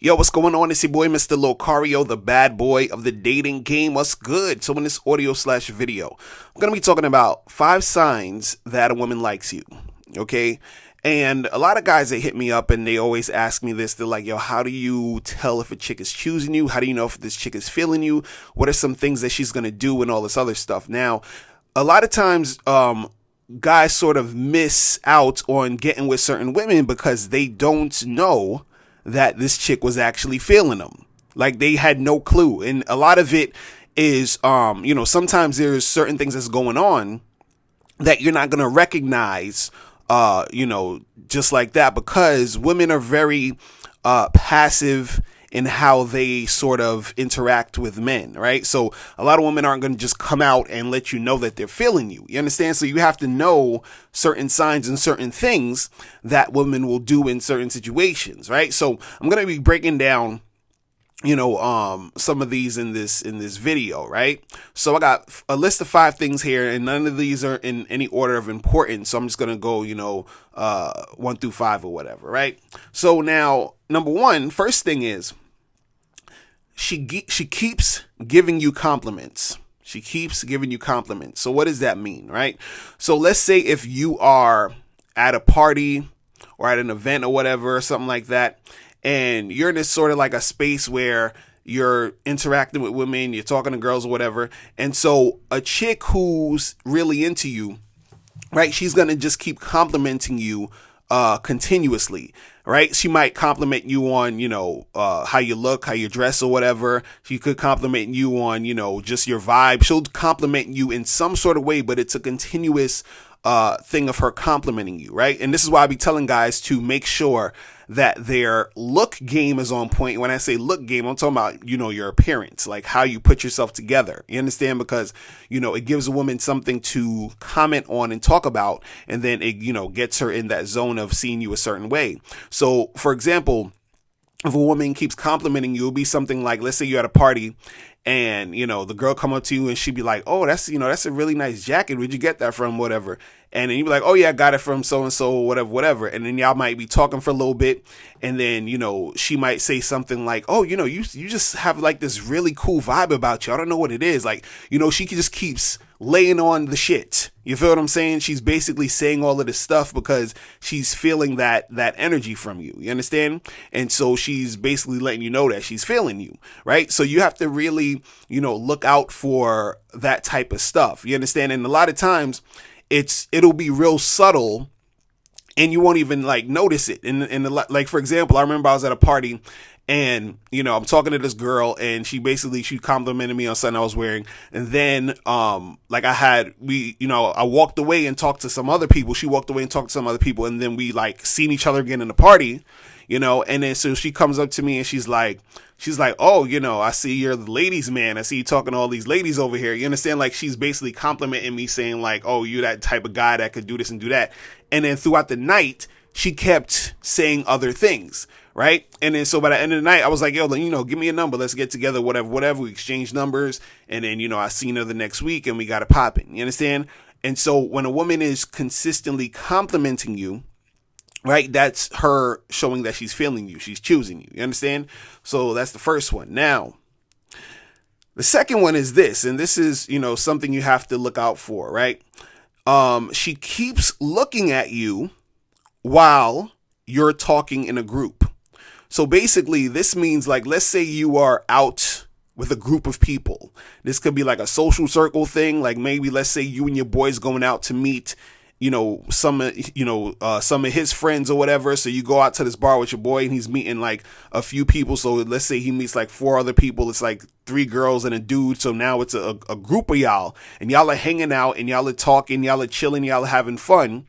Yo, what's going on? It's your boy, Mr. Locario, the bad boy of the dating game. What's good? So in this audio/video, I'm going to be talking about 5 signs that a woman likes you. Okay. And a lot of guys, they hit me up and they always ask me this. They're like, yo, how do you tell if a chick is choosing you? How do you know if this chick is feeling you? What are some things that she's going to do and all this other stuff? Now, a lot of times, guys sort of miss out on getting with certain women because they don't know that this chick was actually feeling them. Like, they had no clue. And a lot of it is, sometimes there's certain things that's going on that you're not going to recognize, just like that, because women are very passive in how they sort of interact with men, right? So a lot of women aren't going to just come out and let you know that they're feeling you. You understand? So you have to know certain signs and certain things that women will do in certain situations, right? So I'm going to be breaking down some of these in this video, right? So I got a list of 5 things here, and none of these are in any order of importance. So I'm just going to go, 1 through 5 or whatever, right? So now, number 1, first thing is, she keeps giving you compliments. She keeps giving you compliments. So what does that mean, right? So let's say if you are at a party or at an event or whatever, something like that, and you're in this sort of like a space where you're interacting with women, you're talking to girls or whatever. And so a chick who's really into you, right, she's going to just keep complimenting you continuously, right? She might compliment you on, how you look, how you dress or whatever. She could compliment you on, just your vibe. She'll compliment you in some sort of way, but it's a continuous thing of her complimenting you, right? And this is why I be telling guys to make sure that their look game is on point. When I say look game, I'm talking about, your appearance, like how you put yourself together. You understand? Because, it gives a woman something to comment on and talk about, and then it, gets her in that zone of seeing you a certain way. So, for example, if a woman keeps complimenting you, it'll be something like, let's say you're at a party and, the girl come up to you and she'd be like, oh, that's a really nice jacket. Where'd you get that from? Whatever. And then you'd be like, oh yeah, I got it from so-and-so, whatever. And then y'all might be talking for a little bit. And then, she might say something like, oh, you just have like this really cool vibe about you. I don't know what it is. Like, she just keeps laying on the shit. You feel what I'm saying? She's basically saying all of this stuff because she's feeling that energy from you. You understand? And so she's basically letting you know that she's feeling you, right? So you have to really, look out for that type of stuff. You understand? And a lot of times it'll be real subtle and you won't even like notice it. And like, for example, I remember I was at a party and, I'm talking to this girl and she complimented me on something I was wearing. And then, I walked away and talked to some other people. She walked away and talked to some other people. And then we like seen each other again in the party, and then so she comes up to me and she's like, oh, I see you're the ladies' man. I see you talking to all these ladies over here. You understand? Like, she's basically complimenting me, saying like, oh, you're that type of guy that could do this and do that. And then throughout the night, she kept saying other things, right? And then so by the end of the night, I was like, yo, give me a number. Let's get together, whatever. We exchanged numbers. And then, I seen her the next week and we got it popping. You understand? And so when a woman is consistently complimenting you, right, that's her showing that she's feeling you. She's choosing you. You understand? So that's the first one. Now, the second one is this, and this is, something you have to look out for, right? She keeps looking at you while you're talking in a group. So basically, this means, like, let's say you are out with a group of people. This could be like a social circle thing. Like, maybe let's say you and your boys going out to meet some of his friends or whatever. So you go out to this bar with your boy and he's meeting like a few people. So let's say he meets like 4 other people. It's like 3 girls and a dude. So now it's a group of y'all and y'all are hanging out and y'all are talking, y'all are chilling, y'all are having fun.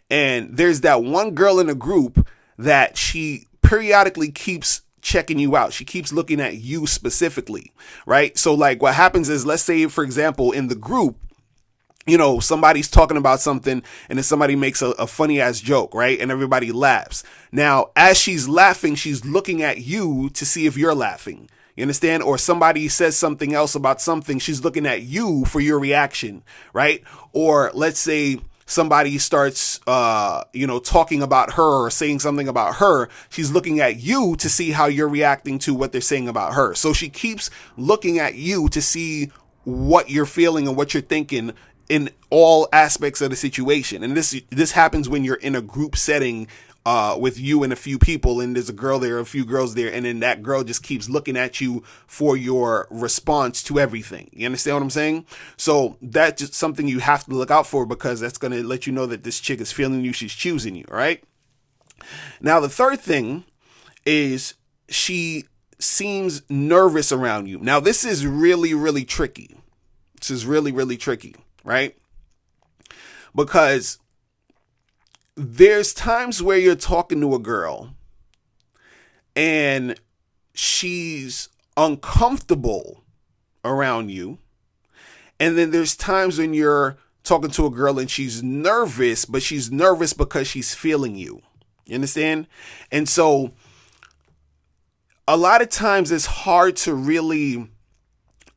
And there's that one girl in the group that she periodically keeps checking you out. She keeps looking at you specifically, right? So like what happens is, let's say, for example, in the group, somebody's talking about something and then somebody makes a funny ass joke, right? And everybody laughs. Now, as she's laughing, she's looking at you to see if you're laughing. You understand? Or somebody says something else about something. She's looking at you for your reaction, right? Or let's say somebody starts, talking about her or saying something about her, she's looking at you to see how you're reacting to what they're saying about her. So she keeps looking at you to see what you're feeling and what you're thinking in all aspects of the situation. And this happens when you're in a group setting, with you and a few people, and there's a girl there, a few girls there, and then that girl just keeps looking at you for your response to everything. You understand what I'm saying? So that's just something you have to look out for, because that's going to let you know that this chick is feeling you, she's choosing you, all right? Now, the third thing is she seems nervous around you. Now, this is really, really tricky. This is really, really tricky, right? Because there's times where you're talking to a girl and she's uncomfortable around you. And then there's times when you're talking to a girl and she's nervous, but she's nervous because she's feeling you. You understand? And so a lot of times it's hard to really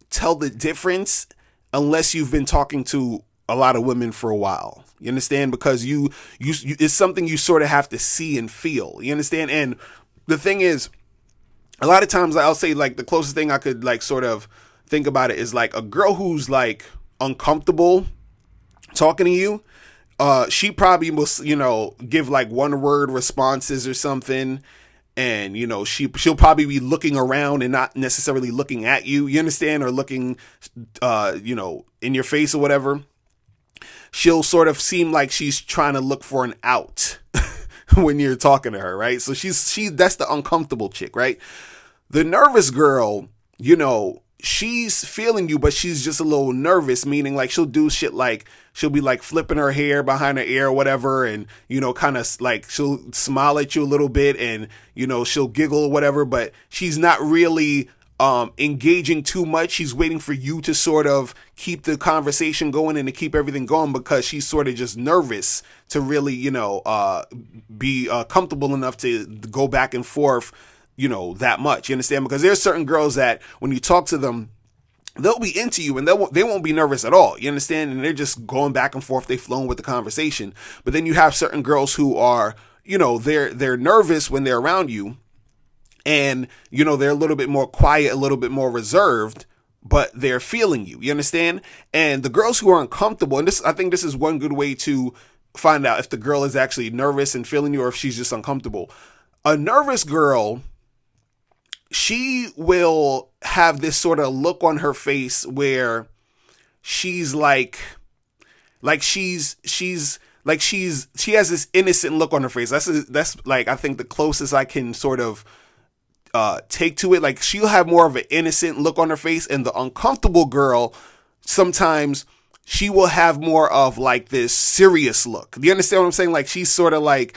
tell the difference unless you've been talking to a lot of women for a while. You understand? Because you it's something you sort of have to see and feel. You understand? And the thing is, a lot of times I'll say, like, the closest thing I could like sort of think about it is like a girl who's like uncomfortable talking to you. She probably will, give like one word responses or something. And, she'll probably be looking around and not necessarily looking at you. You understand? Or looking, in your face or whatever. She'll sort of seem like she's trying to look for an out when you're talking to her, right? So that's the uncomfortable chick, right? The nervous girl, she's feeling you, but she's just a little nervous, meaning like she'll do shit like she'll be like flipping her hair behind her ear or whatever, and kind of like she'll smile at you a little bit, and she'll giggle or whatever, but she's not really engaging too much. She's waiting for you to sort of keep the conversation going and to keep everything going, because she's sort of just nervous to really, be comfortable enough to go back and forth, that much. You understand? Because there's certain girls that when you talk to them, they'll be into you and they won't be nervous at all. You understand? And they're just going back and forth. They flowing with the conversation. But then you have certain girls who are, they're nervous when they're around you. And, they're a little bit more quiet, a little bit more reserved, but they're feeling you. You understand? And the girls who are uncomfortable, and I think this is one good way to find out if the girl is actually nervous and feeling you or if she's just uncomfortable. A nervous girl, she will have this sort of look on her face where she's she has this innocent look on her face. That's like, I think the closest I can sort of take to it. Like, she'll have more of an innocent look on her face, and the uncomfortable girl, sometimes she will have more of like this serious look. Do you understand what I'm saying? Like, she's sort of like,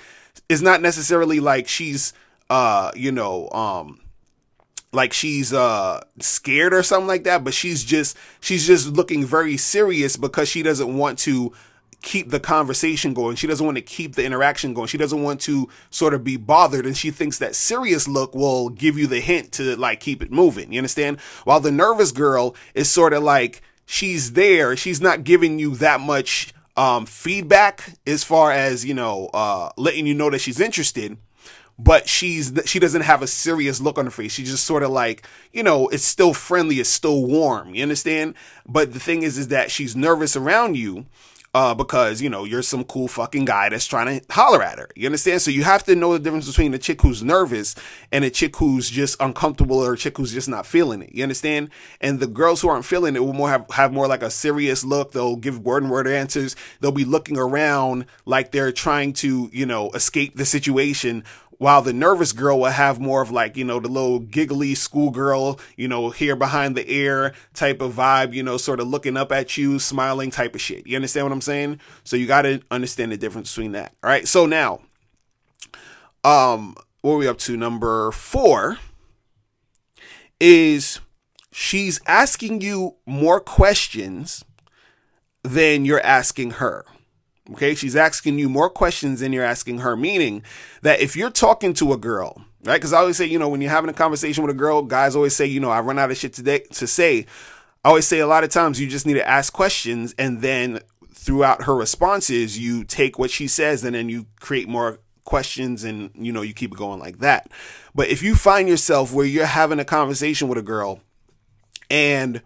it's not necessarily like she's like she's scared or something like that, but she's just looking very serious because she doesn't want to keep the conversation going. She doesn't want to keep the interaction going. She doesn't want to sort of be bothered, and she thinks that serious look will give you the hint to like keep it moving. You understand? While the nervous girl is sort of like, she's there, she's not giving you that much feedback as far as letting you know that she's interested, but she doesn't have a serious look on her face. She's just sort of like, it's still friendly, it's still warm. You understand? But the thing is that she's nervous around you because, you're some cool fucking guy that's trying to holler at her. You understand? So you have to know the difference between a chick who's nervous and a chick who's just uncomfortable, or a chick who's just not feeling it. You understand? And the girls who aren't feeling it will have more like a serious look. They'll give word answers. They'll be looking around like they're trying to, escape the situation. While the nervous girl will have more of like, the little giggly schoolgirl, hair behind the ear type of vibe, sort of looking up at you, smiling type of shit. You understand what I'm saying? So you got to understand the difference between that. All right. So now, what are we up to? Number 4 is she's asking you more questions than you're asking her. Okay, she's asking you more questions than you're asking her, meaning that if you're talking to a girl, right? Because I always say, when you're having a conversation with a girl, guys always say, I run out of shit today to say. I always say a lot of times you just need to ask questions, and then throughout her responses, you take what she says and then you create more questions, and you keep it going like that. But if you find yourself where you're having a conversation with a girl and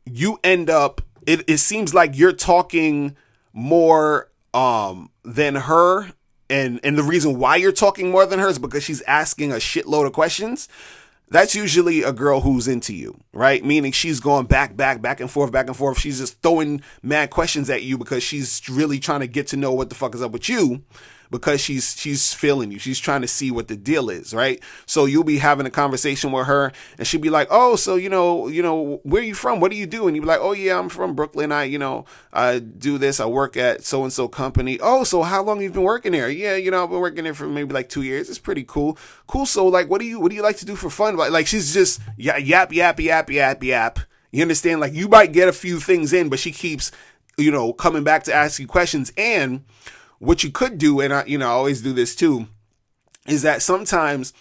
you end up, it seems like you're talking more than her, and the reason why you're talking more than her is because she's asking a shitload of questions. That's usually a girl who's into you, right? Meaning she's going back and forth. She's just throwing mad questions at you because she's really trying to get to know what the fuck is up with you, because she's feeling you. She's trying to see what the deal is, right? So you'll be having a conversation with her and she'll be like, oh, so, where are you from? What do you do? And you'll be like, oh yeah, I'm from Brooklyn. I do this. I work at so-and-so company. Oh, so how long have you been working there? Yeah, I've been working there for maybe like 2 years. It's pretty cool. Cool. So like, what do you like to do for fun? Like she's just yap. You understand? Like you might get a few things in, but she keeps, coming back to ask you questions. And what you could do, and I always do this too, is that sometimes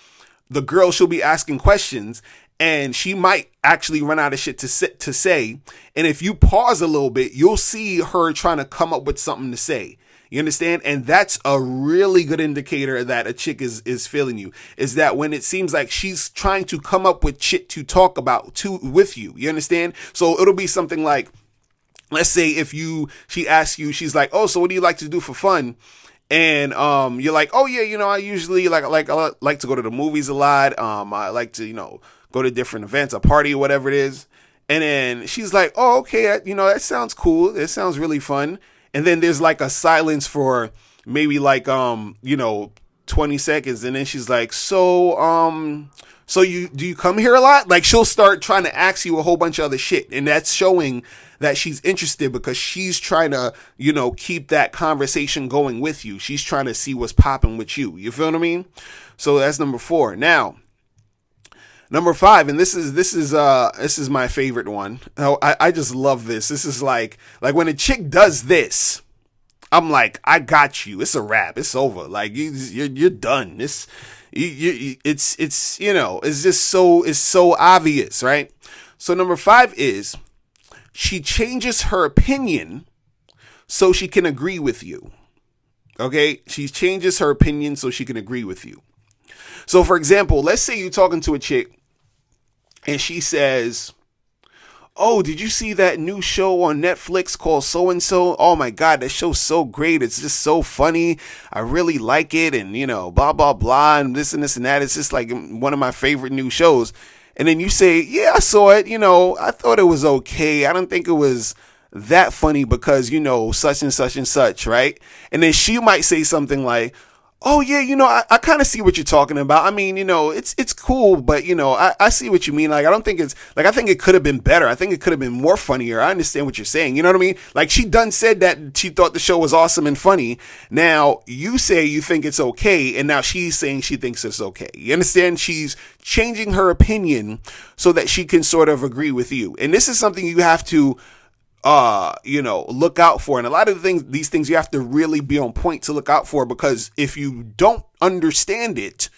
the girl, she'll be asking questions and she might actually run out of shit to say. And if you pause a little bit, you'll see her trying to come up with something to say. You understand? And that's a really good indicator that a chick is feeling you, is that when it seems like she's trying to come up with shit to talk about with you. You understand? So it'll be something like, let's say if she asks you, she's like, oh, so what do you like to do for fun? And you're like, oh yeah, I usually I like to go to the movies a lot. I like to, go to different events, a party or whatever it is. And then she's like, oh, okay, that sounds cool. It sounds really fun. And then there's like a silence for maybe like 20 seconds, and then she's like, so do you come here a lot? Like she'll start trying to ask you a whole bunch of other shit. And that's showing that she's interested, because she's trying to, keep that conversation going with you. She's trying to see what's popping with you. You feel what I mean? So that's number 4. Now, number 5, and this is my favorite one. Oh, I just love this. This is like when a chick does this, I'm like, I got you. It's a wrap. It's over. Like you're done. It's just so obvious, right? So number 5 is she changes her opinion so she can agree with you. Okay? She changes her opinion so she can agree with you. So for example, let's say you're talking to a chick and she says, oh, did you see that new show on Netflix called So-and-so? Oh my God, that show's so great. It's just so funny. I really like it. And, blah, blah, blah, and this and that. It's just like one of my favorite new shows. And then you say, yeah, I saw it. I thought it was okay. I don't think it was that funny because, such and such and such, right? And then she might say something like, oh yeah, I kind of see what you're talking about. I mean, it's cool, but I see what you mean. Like, I don't think it's like, I think it could have been better. I think it could have been more funnier. I understand what you're saying. You know what I mean? Like, she done said that she thought the show was awesome and funny. Now you say you think it's okay, and now she's saying she thinks it's okay. You understand? She's changing her opinion so that she can sort of agree with you. And this is something you have to look out for. And a lot of these things you have to really be on point to look out for, because if you don't understand it,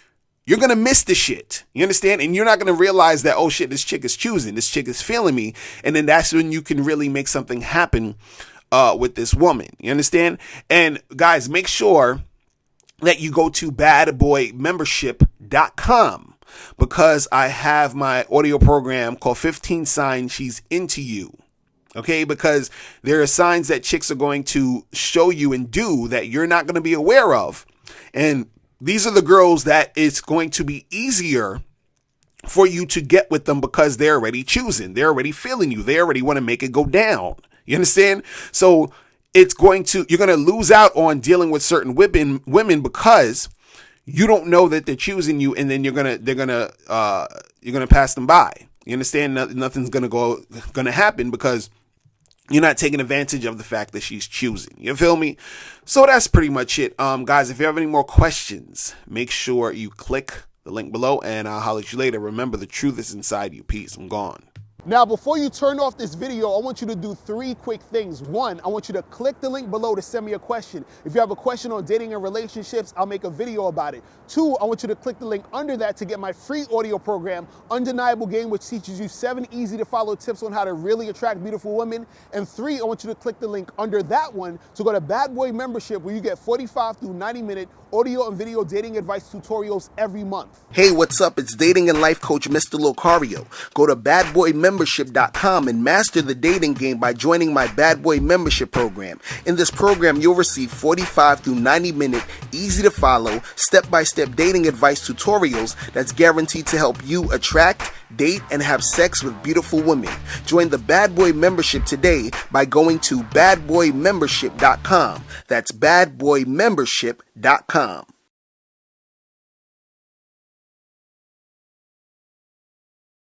you're going to miss the shit. You understand? And you're not going to realize that, oh shit, this chick is choosing, this chick is feeling me. And then that's when you can really make something happen with this woman. You understand? And guys, make sure that you go to badboymembership.com, because I have my audio program called 15 Signs She's Into You. Okay, because there are signs that chicks are going to show you and do that you're not going to be aware of. And these are the girls that it's going to be easier for you to get with them, because they're already choosing. They're already feeling you. They already want to make it go down. You understand? So you're going to lose out on dealing with certain women because you don't know that they're choosing you, and then you're going to pass them by. You understand? Nothing's going to happen because you're not taking advantage of the fact that she's choosing. You feel me? So that's pretty much it. Guys, if you have any more questions, make sure you click the link below, and I'll holler at you later. Remember, the truth is inside you. Peace. I'm gone. Now, before you turn off this video, I want you to do 3 quick things. 1, I want you to click the link below to send me a question. If you have a question on dating and relationships, I'll make a video about it. 2, I want you to click the link under that to get my free audio program, Undeniable Game, which teaches you 7 easy to follow tips on how to really attract beautiful women. And 3, I want you to click the link under that one to go to Bad Boy Membership, where you get 45 through 90-minute audio and video dating advice tutorials every month. Hey, what's up? It's dating and life coach Mr. Locario. Go to badboymembership.com and master the dating game by joining my Bad Boy Membership program. In this program, you'll receive 45 through 90-minute, easy to follow, step-by-step dating advice tutorials that's guaranteed to help you attract, date, and have sex with beautiful women. Join the Bad Boy Membership today by going to badboymembership.com. That's badboymembership.com.